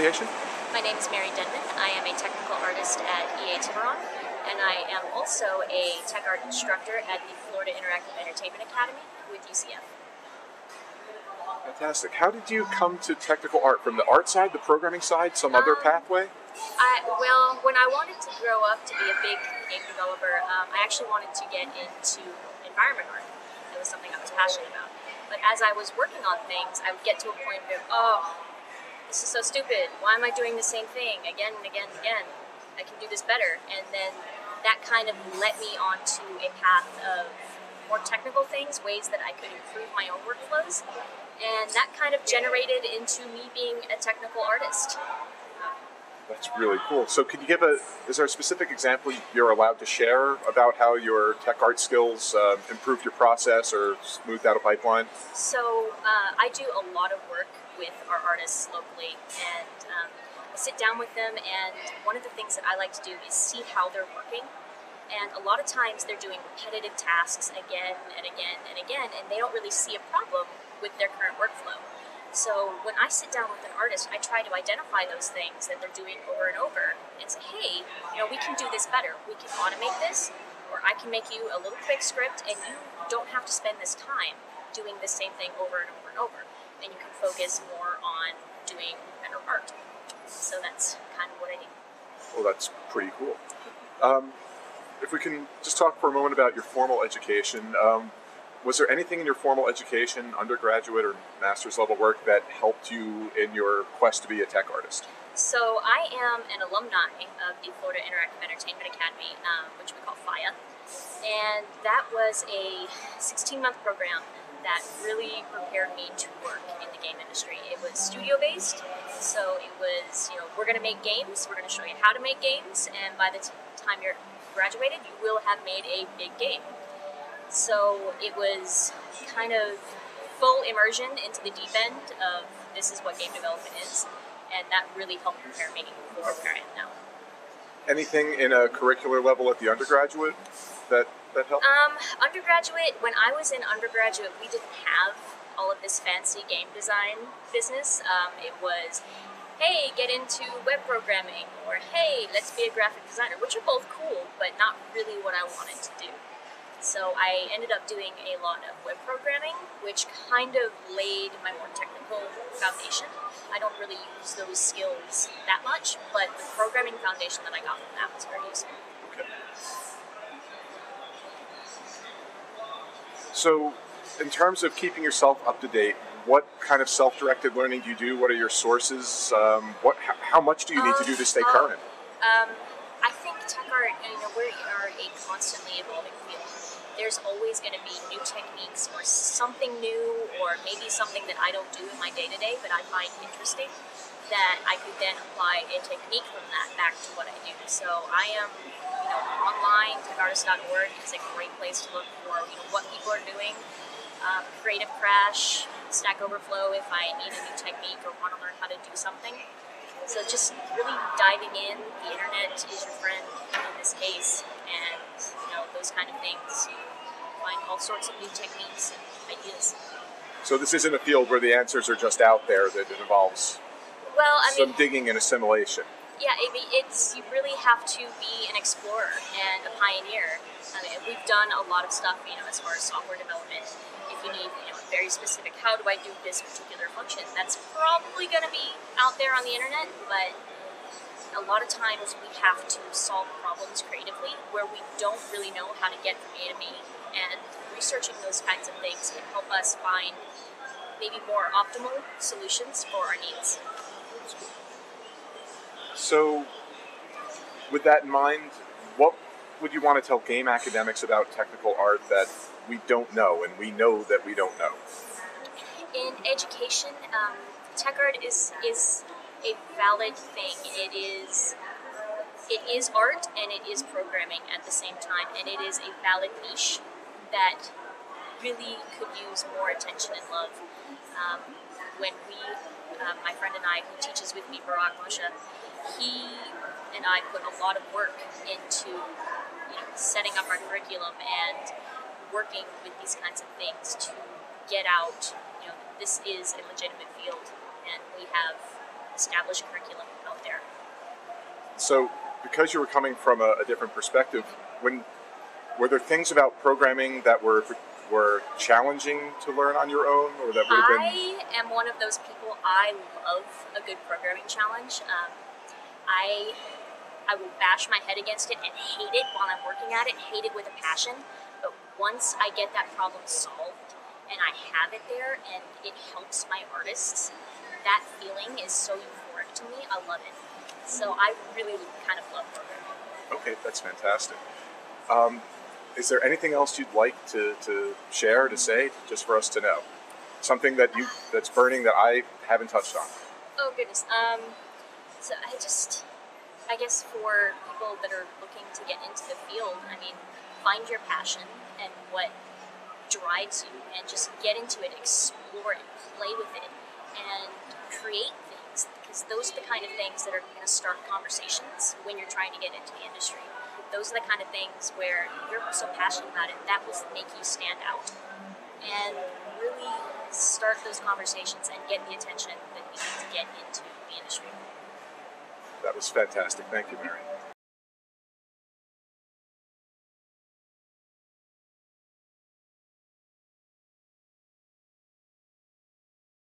affiliation? My name is Denman. I am a technical artist at EA Tiburon, and I am also a tech art instructor at the Florida Interactive Entertainment Academy with UCF. Fantastic. How did you come to technical art? From the art side, the programming side, some other pathway? Well, when I wanted to grow up to be a big game developer, I actually wanted to get into environment art. It was something I was passionate about. But as I was working on things, I would get to a point of, this is so stupid. Why am I doing the same thing again and again and again? I can do this better. And then that kind of led me onto a path of more technical things, ways that I could improve my own workflows. And that kind of generated into me being a technical artist. That's really cool. So could you give is there a specific example you're allowed to share about how your tech art skills improved your process or smoothed out a pipeline? So I do a lot of work with our artists locally, and I sit down with them, and one of the things that I like to do is see how they're working. And a lot of times they're doing repetitive tasks again and again and again, and they don't really see a problem with their current workflow. So when I sit down with an artist, I try to identify those things that they're doing over and over and say, hey, we can do this better. We can automate this, or I can make you a little quick script, and you don't have to spend this time doing the same thing over and over and over. And you can focus more on doing better art. So that's kind of what I do. Well, that's pretty cool. If we can just talk for a moment about your formal education, was there anything in your formal education, undergraduate or master's level work, that helped you in your quest to be a tech artist? So I am an alumni of the Florida Interactive Entertainment Academy, which we call FIA. And that was a 16-month program that really prepared me to work in the game industry. It was studio-based, so it was, we're going to make games, we're going to show you how to make games, and by the time you're graduated, you will have made a big game. So it was kind of full immersion into the deep end of this is what game development is, and that really helped prepare me for where I am now. Anything in a curricular level at the undergraduate that helped? Undergraduate, when I was in undergraduate, we didn't have all of this fancy game design business. It was, hey, get into web programming, or hey, let's be a graphic designer, which are both cool, but not really what I wanted to do. So I ended up doing a lot of web programming, which kind of laid my more technical foundation. I don't really use those skills that much, but the programming foundation that I got from that was very useful. Okay. So, in terms of keeping yourself up to date, what kind of self-directed learning do you do? What are your sources? How much do you need to do to stay current? I think tech art, we are a constantly evolving field. There's always going to be new techniques or something new, or maybe something that I don't do in my day-to-day but I find interesting, that I could then apply a technique from that back to what I do. So I am, online, techartist.org is a great place to look for, what people are doing. Creative Crash, Stack Overflow if I need a new technique or want to learn how to do something. So just really diving in, the internet is your friend in this case, and those kind of things. You find all sorts of new techniques and ideas. So this isn't a field where the answers are just out there, that it involves some digging and assimilation. Yeah, you really have to be an explorer and a pioneer. We've done a lot of stuff, as far as software development. If you need, very specific, how do I do this particular function? That's probably going to be out there on the internet, but a lot of times we have to solve problems creatively where we don't really know how to get from A to B, and researching those kinds of things can help us find maybe more optimal solutions for our needs. So, with that in mind, what would you want to tell game academics about technical art that we don't know, and we know that we don't know? In education, tech art is a valid thing. It is art and it is programming at the same time, and it is a valid niche that really could use more attention and love. When my friend and I, who teaches with me, Barak Moshe, he and I put a lot of work into setting up our curriculum and working with these kinds of things to get out, this is a legitimate field, and we have established curriculum out there. So, because you were coming from a different perspective, were there things about programming that were challenging to learn on your own, or that would have been? I am one of those people. I love a good programming challenge. I will bash my head against it and hate it while I'm working at it, hate it with a passion. But once I get that problem solved and I have it there and it helps my artists, that feeling is so euphoric to me. I love it. So I really kind of love programming. Okay, that's fantastic. Is there anything else you'd like to share, to say, just for us to know? Something that's burning that I haven't touched on. Oh goodness. So I guess for people that are looking to get into the field, I mean, find your passion and what drives you, and just get into it, explore it, play with it, and create things. Because those are the kind of things that are going to start conversations when you're trying to get into the industry. Those are the kind of things where you're so passionate about it, that will make you stand out and really start those conversations and get the attention that you need to get into the industry. That was fantastic. Thank you, Mary.